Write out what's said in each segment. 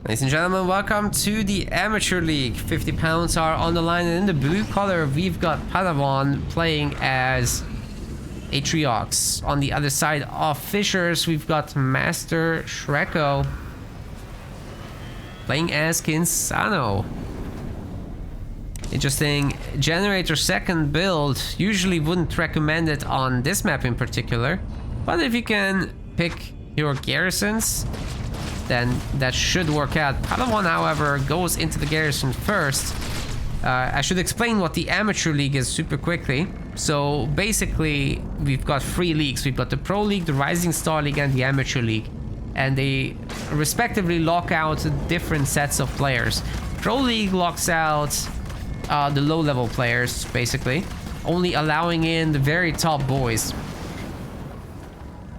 Ladies and gentlemen, welcome to the Amateur League. 50 pounds are on the line, and in the blue color, we've got Padawohn playing as Atriox. On the other side of Fishers, we've got Master Shreko playing as Kinsano. Interesting. Generator second build. Usually wouldn't recommend it on this map in particular, but if you can pick your garrisons, then that should work out. Padawohn, however, goes into the garrison first. I should explain what the Amateur League is super quickly. So basically, we've got 3 leagues. We've got the Pro League, the Rising Star League, and the Amateur League. And they respectively lock out different sets of players. Pro League locks out the low-level players, basically, only allowing in the very top boys.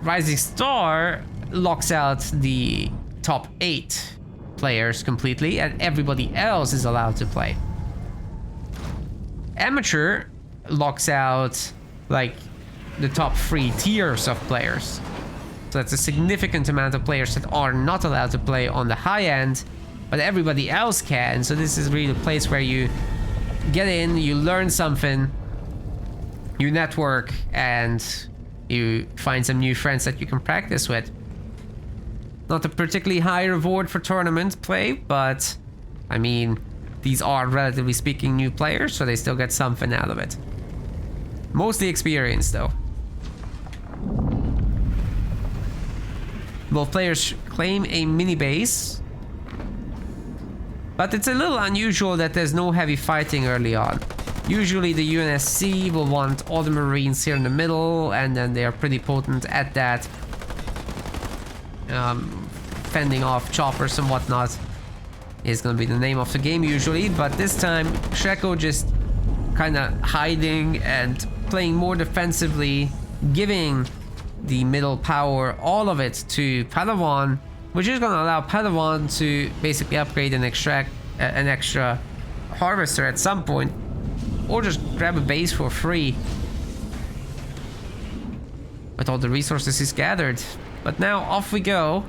Rising Star locks out the top 8 players completely, and everybody else is allowed to play. Amateur locks out like the top 3 tiers of players. So that's a significant amount of players that are not allowed to play on the high end, but everybody else can. So this is really a place where you get in, you learn something, you network, and you find some new friends that you can practice with. Not a particularly high reward for tournament play, but I mean, these are relatively speaking new players, so they still get something out of it. Mostly experience though. Both players claim a mini base, but it's a little unusual that there's no heavy fighting early on. Usually the UNSC will want all the Marines here in the middle, and then they are pretty potent at that. Fending off choppers and whatnot is gonna be the name of the game usually, but this time Shreko just kind of hiding and playing more defensively, giving the middle power, all of it, to Padawohn, which is gonna allow Padawohn to basically upgrade an extra harvester at some point, or just grab a base for free with all the resources he's gathered. But now off we go.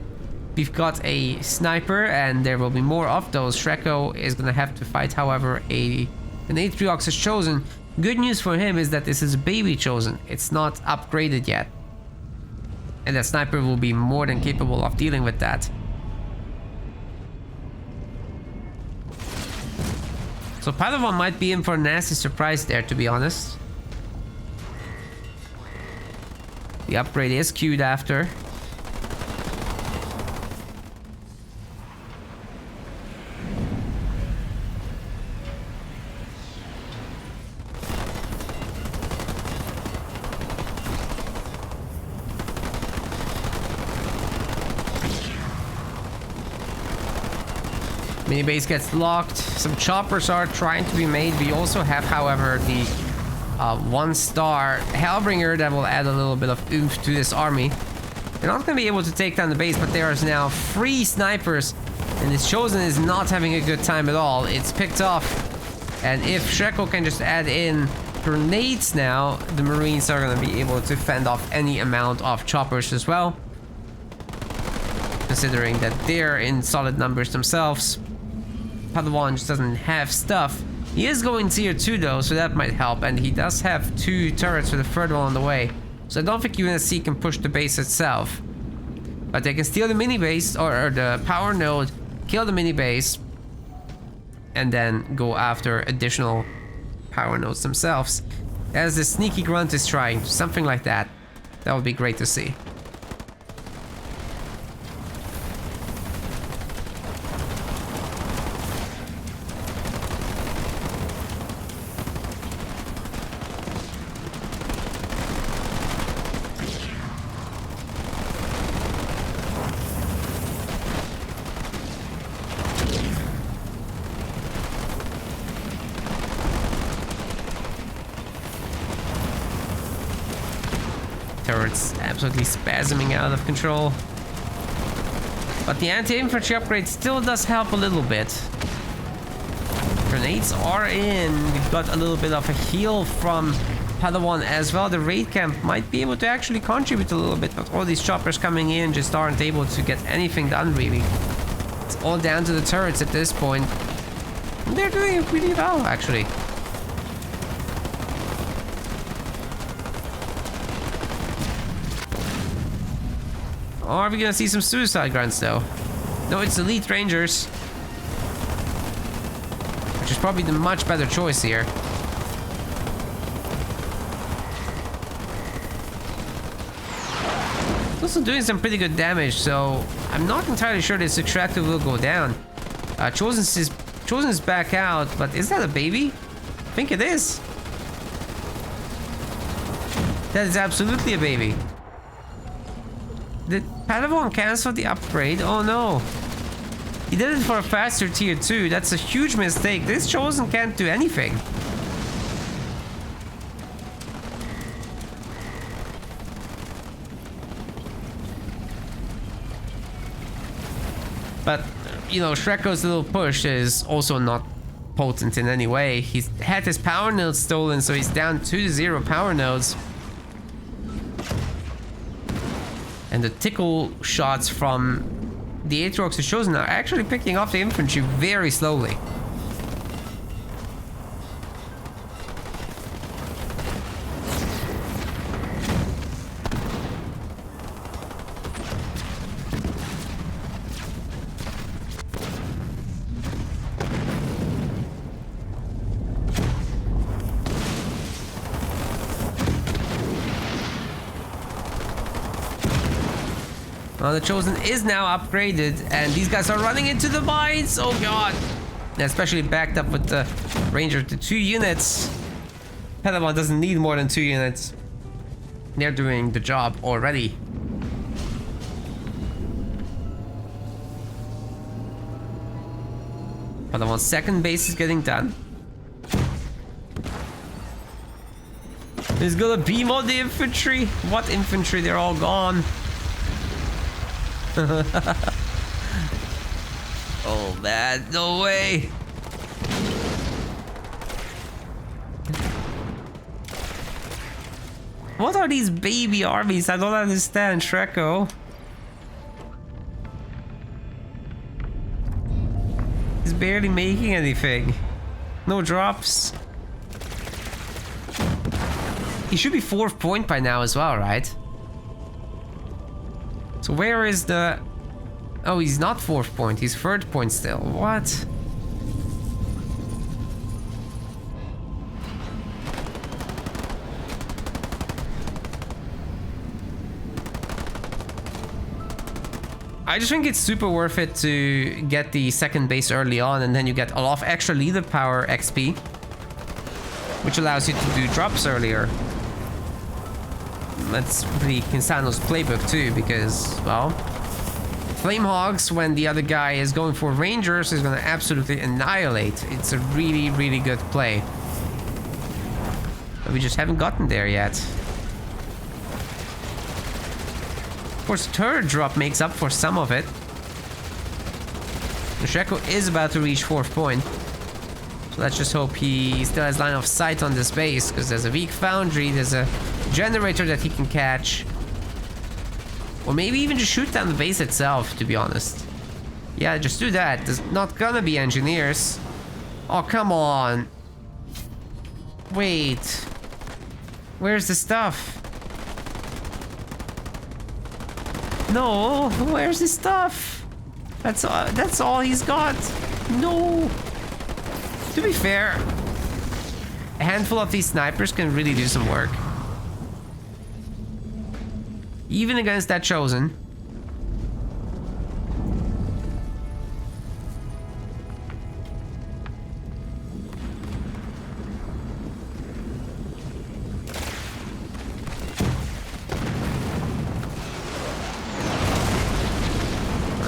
We've got a sniper, and there will be more of those. Shreko is gonna have to fight, however, an Atriox is chosen. Good news for him is that this is a baby chosen. It's not upgraded yet, and that sniper will be more than capable of dealing with that. So Padawohn might be in for a nasty surprise there, to be honest. The upgrade is queued after. Mini base gets locked. Some choppers are trying to be made. We also have, however, the 1-star Hellbringer that will add a little bit of oomph to this army. They're not going to be able to take down the base, but there is now 3 snipers, and this chosen is not having a good time at all. It's picked off, and if Shreko can just add in grenades now, the Marines are going to be able to fend off any amount of choppers as well, considering that they're in solid numbers themselves. Padawohn just doesn't have stuff. He is going tier 2 though, so that might help, and he does have 2 turrets with a third one on the way. So I don't think UNSC can push the base itself, but they can steal the mini base, or the power node, kill the mini base, and then go after additional power nodes themselves. As the sneaky grunt is trying, something like that. That would be great to see. Turrets absolutely spasming out of control. But the anti-infantry upgrade still does help a little bit. Grenades are in. We've got a little bit of a heal from Padawohn as well. The raid camp might be able to actually contribute a little bit, but all these choppers coming in just aren't able to get anything done really. It's all down to the turrets at this point. They're doing really well, actually. Or are we gonna see some suicide grunts though? No, it's elite rangers. Which is probably the much better choice here. Also doing some pretty good damage, so I'm not entirely sure this extractor will go down. Chosen's back out, but is that a baby? I think it is. That is absolutely a baby. Did Padawohn cancel the upgrade? Oh no. He did it for a faster tier 2. That's a huge mistake. This Chosen can't do anything. But, you know, Shreko's little push is also not potent in any way. He's had his power nodes stolen, so he's down 2-0 power nodes. And the tickle shots from the Aatrox Chosen are actually picking off the infantry very slowly. Well, the Chosen is now upgraded, and these guys are running into the mines. Oh god! And especially backed up with the Ranger to 2 units. Padawohn doesn't need more than 2 units. They're doing the job already. Padawohn's second base is getting done. He's gonna beam on the infantry. What infantry? They're all gone. Oh man, no way. What are these baby armies? I don't understand, Shreko. He's barely making anything. No drops. He should be 4th point by now as well, right? So where is the... Oh, he's not 4th point, he's 3rd point still. What? I just think it's super worth it to get the 2nd base early on, and then you get a lot of extra leader power XP, which allows you to do drops earlier. That's pretty Kinsano's playbook too, because, well, Flamehogs, when the other guy is going for Rangers, is going to absolutely annihilate. It's a really, really good play. But we just haven't gotten there yet. Of course, turret drop makes up for some of it. Shreko is about to reach 4th point. So let's just hope he still has line of sight on this base, because there's a weak foundry, there's a generator that he can catch. Or maybe even just shoot down the base itself, to be honest. Yeah, just do that. There's not gonna be engineers. Oh, come on. Wait. Where's the stuff? No, where's the stuff? That's all he's got. No. To be fair, a handful of these snipers can really do some work. Even against that Chosen.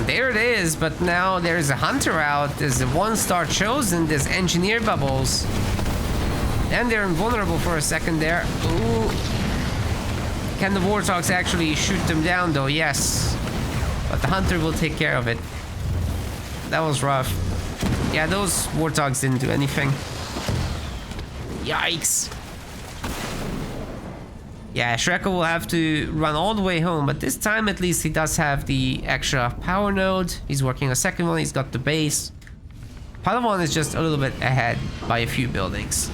There it is, but now there's a Hunter out, there's a 1-star Chosen, there's Engineer bubbles. And they're invulnerable for a second there. Ooh. Can the Warthogs actually shoot them down though? Yes. But the Hunter will take care of it. That was rough. Yeah, those Warthogs didn't do anything. Yikes. Yeah, Shreko will have to run all the way home, but this time at least he does have the extra power node. He's working a second one, he's got the base. Padawohn is just a little bit ahead by a few buildings.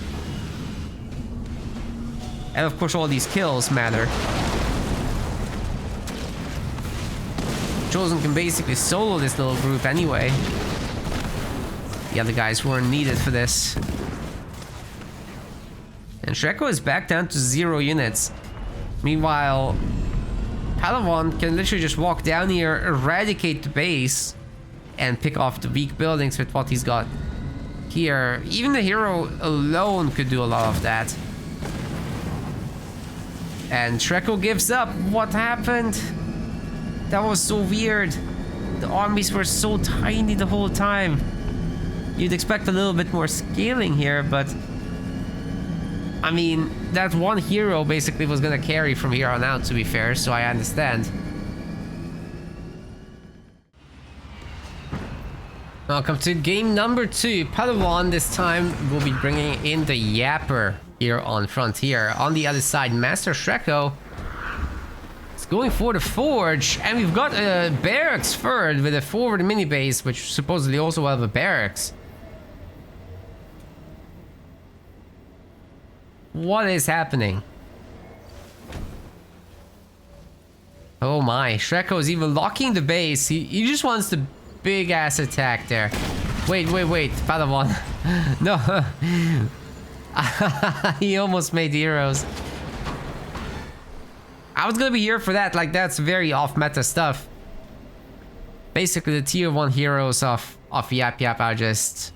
And of course all these kills matter. Chosen can basically solo this little group anyway. The other guys weren't needed for this. And Shreko is back down to 0 units. Meanwhile, Padawohn can literally just walk down here, eradicate the base, and pick off the weak buildings with what he's got here. Even the hero alone could do a lot of that. And Shreko gives up. What happened? That was so weird. The armies were so tiny the whole time. You'd expect a little bit more scaling here, but I mean, that one hero basically was gonna carry from here on out, to be fair, so I understand. Welcome to game number 2. Padawohn this time will be bringing in the Yapper here on Frontier. On the other side, Master Shreko is going for the Forge, and we've got a barracks third with a forward mini base, which supposedly also will have a barracks. What is happening? Oh my, Shreko is even locking the base. He just wants the big ass attack there. Wait, Padawohn. No. He almost made heroes. I was gonna be here for that, like that's very off meta stuff. Basically the tier 1 heroes of Yap Yap are just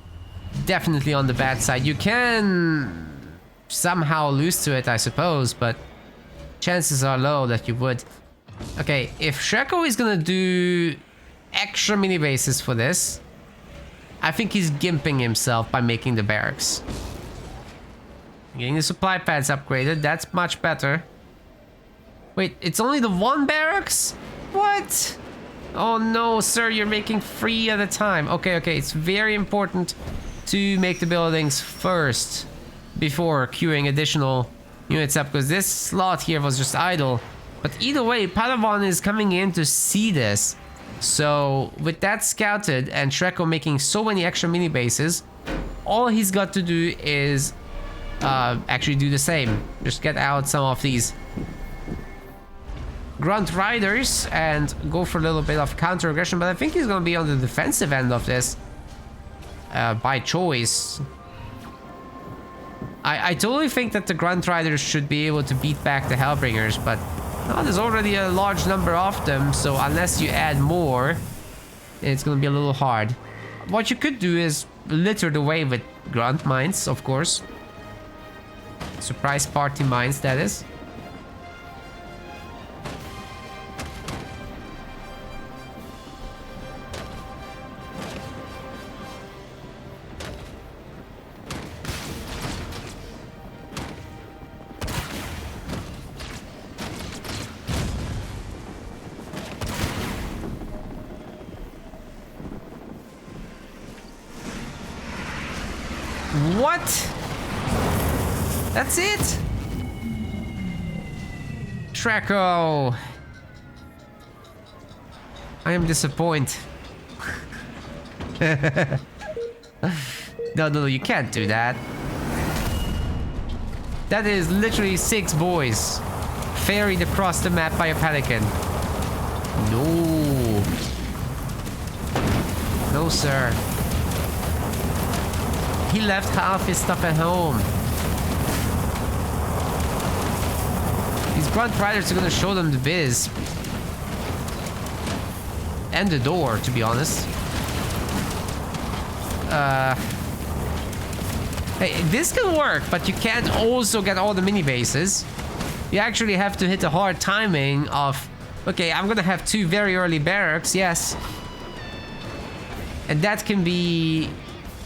definitely on the bad side. You can somehow lose to it, I suppose, but chances are low that you would. Okay, if Shreko is gonna do extra mini bases for this, I think he's gimping himself by making the barracks. Getting the supply pads upgraded, that's much better. Wait, it's only the 1 barracks? What? Oh no, sir, you're making 3 at a time. Okay, it's very important to make the buildings first before queuing additional units up, because this slot here was just idle. But either way, Padawohn is coming in to see this. So with that scouted and Shreko making so many extra mini bases, all he's got to do is actually do the same. Just get out some of these Grunt Riders and go for a little bit of counter aggression. But I think he's going to be on the defensive end of this by choice. I totally think that the Grunt Riders should be able to beat back the Hellbringers, but no, there's already a large number of them, so unless you add more, it's gonna be a little hard. What you could do is litter the way with Grunt Mines, of course. Surprise party mines, that is. What? That's it? Shreko. I am disappointed. No, you can't do that. That is literally 6 boys ferried across the map by a pelican. No. No, sir. He left half his stuff at home. These Grunt Riders are gonna show them the biz. And the door, to be honest. Hey, this can work, but you can't also get all the mini bases. You actually have to hit the hard timing of, okay, I'm gonna have 2 very early barracks, yes. And that can be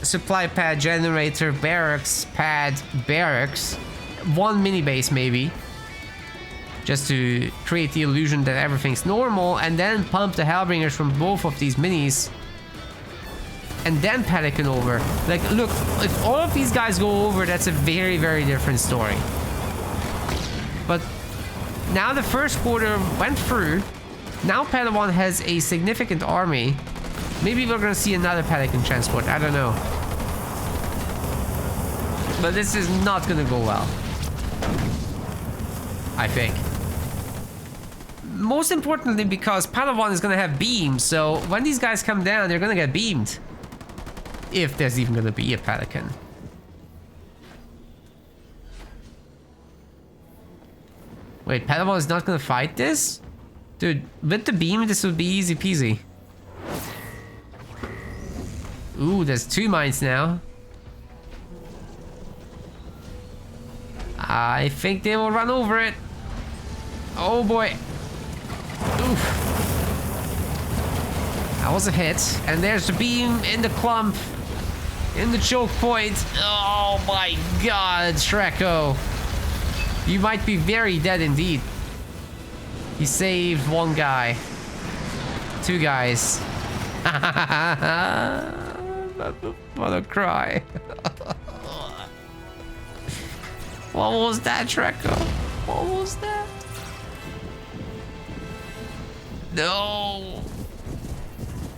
supply pad, generator, barracks, pad, barracks. 1 mini base maybe. Just to create the illusion that everything's normal, and then pump the Hellbringers from both of these minis. And then Pelican over. Like, look, if all of these guys go over, that's a very, very different story. But now the first quarter went through. Now Padawohn has a significant army. Maybe we're gonna see another Pelican transport. I don't know. But this is not gonna go well. I think. Most importantly, because Padawohn is gonna have beams, so when these guys come down, they're gonna get beamed. If there's even gonna be a Pelican. Wait, Padawohn is not gonna fight this? Dude, with the beam, this would be easy peasy. Ooh, there's 2 mines now. I think they will run over it. Oh boy. Oof. That was a hit. And there's the beam in the clump. In the choke point. Oh my god, Shreko. You might be very dead indeed. He saved 1 guy. 2 guys. I'm gonna cry. What was that, Shreko? What was that? No.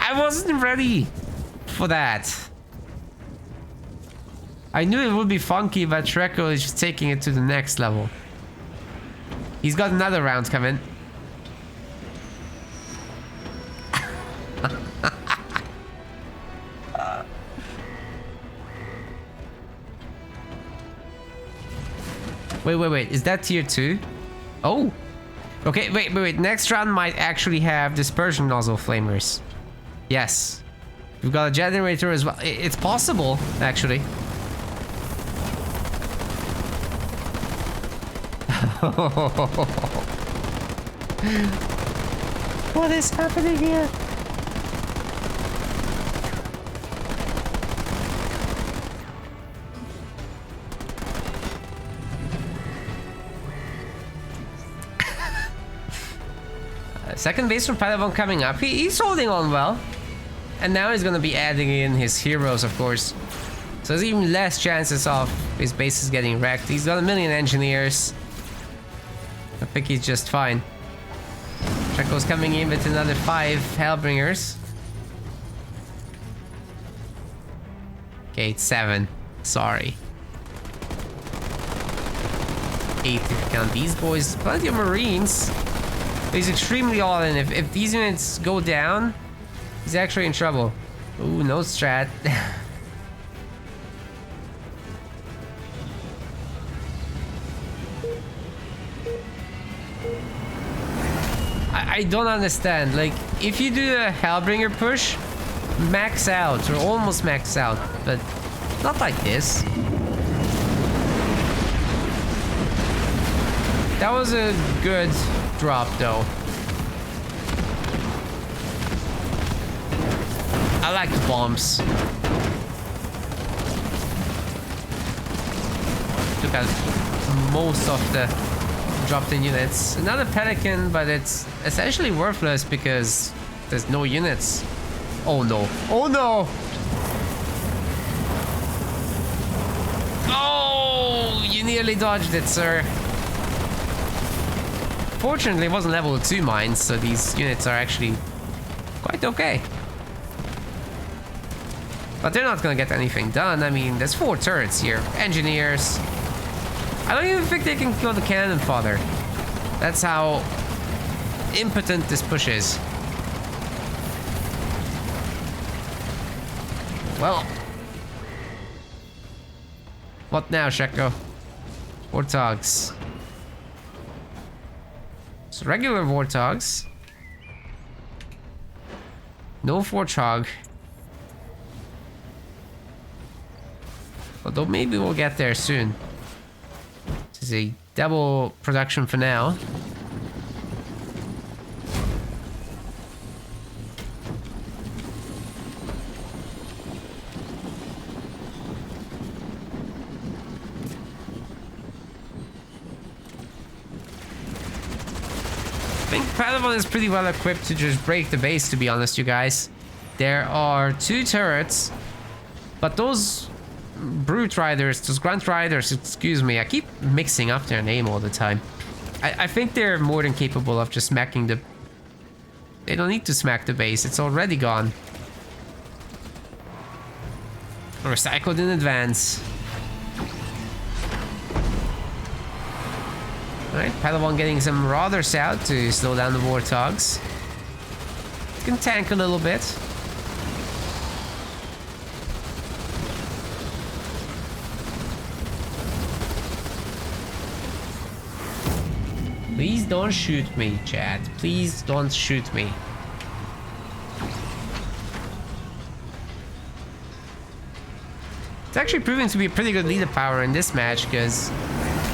I wasn't ready for that. I knew it would be funky, but Shreko is just taking it to the next level. He's got another round coming. Wait. Is that tier 2? Oh. Okay, wait. Next round might actually have dispersion nozzle flamers. Yes. We've got a generator as well. It's possible, actually. What is happening here? Second base from Padawohn coming up. He's holding on well. And now he's gonna be adding in his heroes, of course. So there's even less chances of his bases getting wrecked. He's got 1 million engineers. I think he's just fine. Shreko's coming in with another 5 Hellbringers. Okay, it's 7. Sorry. 8 if you count these boys. Plenty of Marines. He's extremely all in. If these units go down, he's actually in trouble. Ooh, no strat. I don't understand. Like, if you do a Hellbringer push, max out or almost max out, but not like this. That was a good drop though. I like the bombs. Took out most of the dropped in units. Another Pelican, but it's essentially worthless because there's no units. Oh no. Oh no! Oh! You nearly dodged it, sir. Fortunately, it wasn't level 2 mines, so these units are actually quite okay. But they're not gonna get anything done. I mean, there's 4 turrets here. Engineers. I don't even think they can kill the cannon fodder. That's how impotent this push is. Well. What now, Shreko? Warthogs. So regular Warthogs. No Warthog. Although maybe we'll get there soon. This is a double production for now. I think Padawohn is pretty well equipped to just break the base, to be honest, you guys. There are 2 turrets, but those Brute Riders, those Grunt Riders, excuse me, I keep mixing up their name all the time. I think they're more than capable of just smacking the... They don't need to smack the base. It's already gone. Recycled in advance. Alright, Padawohn getting some Marauders out to slow down the Warthogs. Can tank a little bit. Please don't shoot me, Chad. Please don't shoot me. It's actually proving to be a pretty good leader power in this match because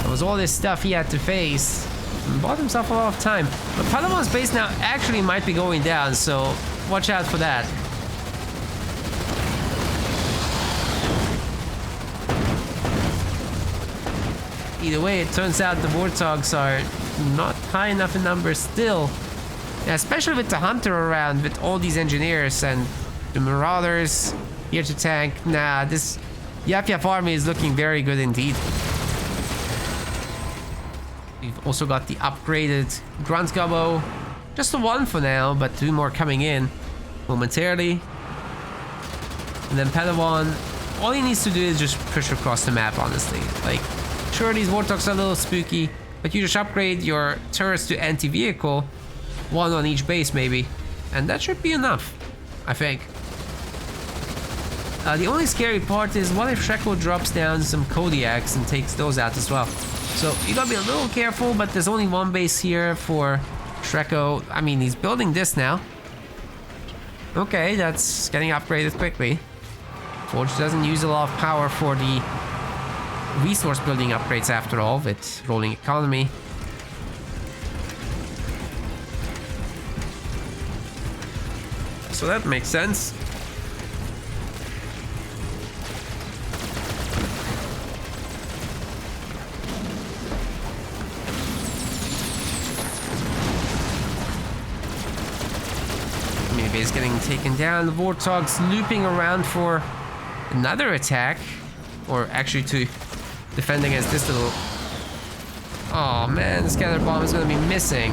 there was all this stuff he had to face and bought himself a lot of time. But Padawohn's base now actually might be going down, so watch out for that. Either way, it turns out the Warthogs are not high enough in numbers still. Yeah, especially with the Hunter around, with all these engineers and the Marauders here to tank. Nah, this Yap army is looking very good indeed. We've also got the upgraded Grunt Gobbo. Just the one for now, but 2 more coming in momentarily. And then Padawohn, all he needs to do is just push across the map, honestly. Like, sure, these Warthogs are a little spooky, but you just upgrade your turrets to anti-vehicle, 1 on each base maybe, and that should be enough, I think. The only scary part is, what if Shreko drops down some Kodiaks and takes those out as well? So you gotta be a little careful, but there's only 1 base here for Shreko. I mean, he's building this now. Okay, that's getting upgraded quickly. Forge doesn't use a lot of power for the resource building upgrades after all, with rolling economy. So that makes sense. Maybe it's getting taken down. The Warthog's looping around for another attack, or actually to defend against this little... Oh man, the scatter bomb is gonna be missing.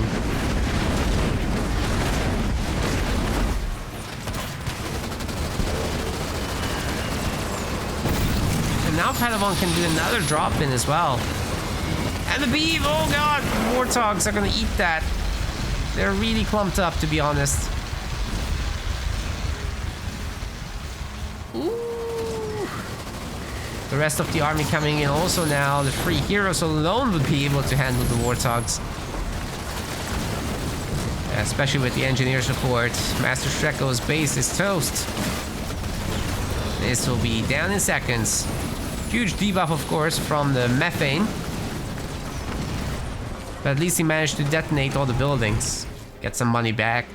And now Padawohn can do another drop in as well. And the beam, oh god, Warthogs are gonna eat that. They're really clumped up, to be honest. Ooh. The rest of the army coming in also now. The 3 heroes alone would be able to handle the Warthogs. Especially with the engineer support. Master Shreko's base is toast. This will be down in seconds. Huge debuff, of course, from the methane. But at least he managed to detonate all the buildings. Get some money back.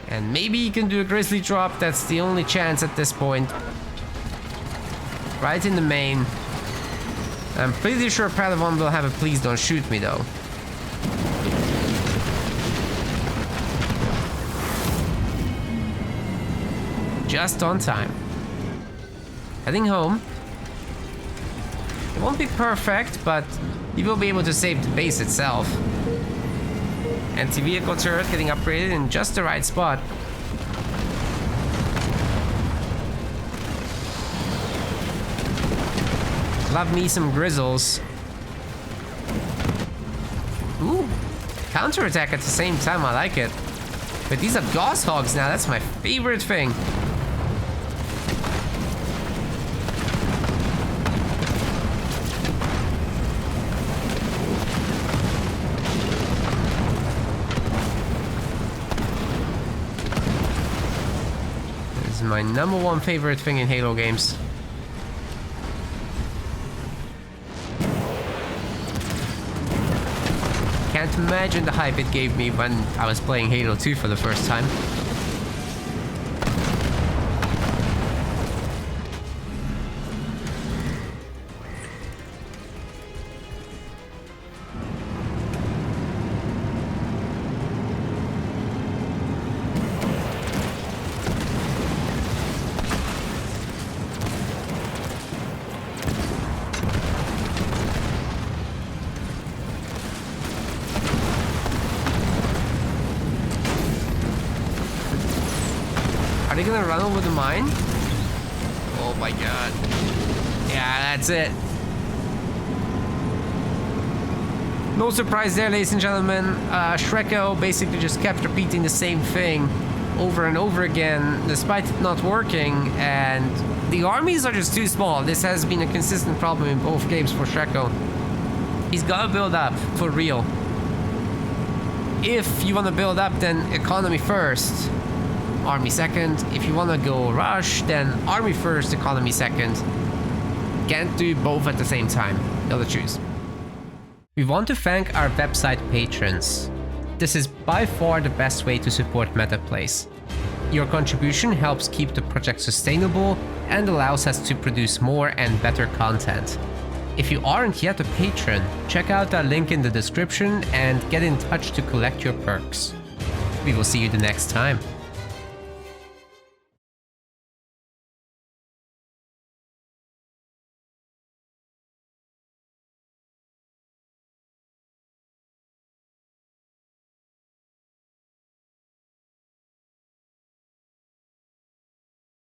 And maybe he can do a grizzly drop. That's the only chance at this point. Right in the main. I'm pretty sure Padawohn will have a please don't shoot me though. Just on time. Heading home. It won't be perfect, but he will be able to save the base itself. Anti-vehicle turret getting upgraded in just the right spot. Love me some grizzles. Ooh, counterattack at the same time, I like it. But these are Gauss Hogs now, that's my favorite thing. My #1 favorite thing in Halo games. Can't imagine the hype it gave me when I was playing Halo 2 for the first time. gonna run over the mine? Oh my god. Yeah, that's it. No surprise there, ladies and gentlemen. Shreko basically just kept repeating the same thing over and over again, despite it not working, and the armies are just too small. This has been a consistent problem in both games for Shreko. He's gotta build up, for real. If you wanna build up, then economy first, army second. If you wanna go rush, then army first, economy second. Can't do both at the same time. Gotta choose. We want to thank our website patrons. This is by far the best way to support MetaPlays. Your contribution helps keep the project sustainable and allows us to produce more and better content. If you aren't yet a patron, check out our link in the description and get in touch to collect your perks. We will see you the next time.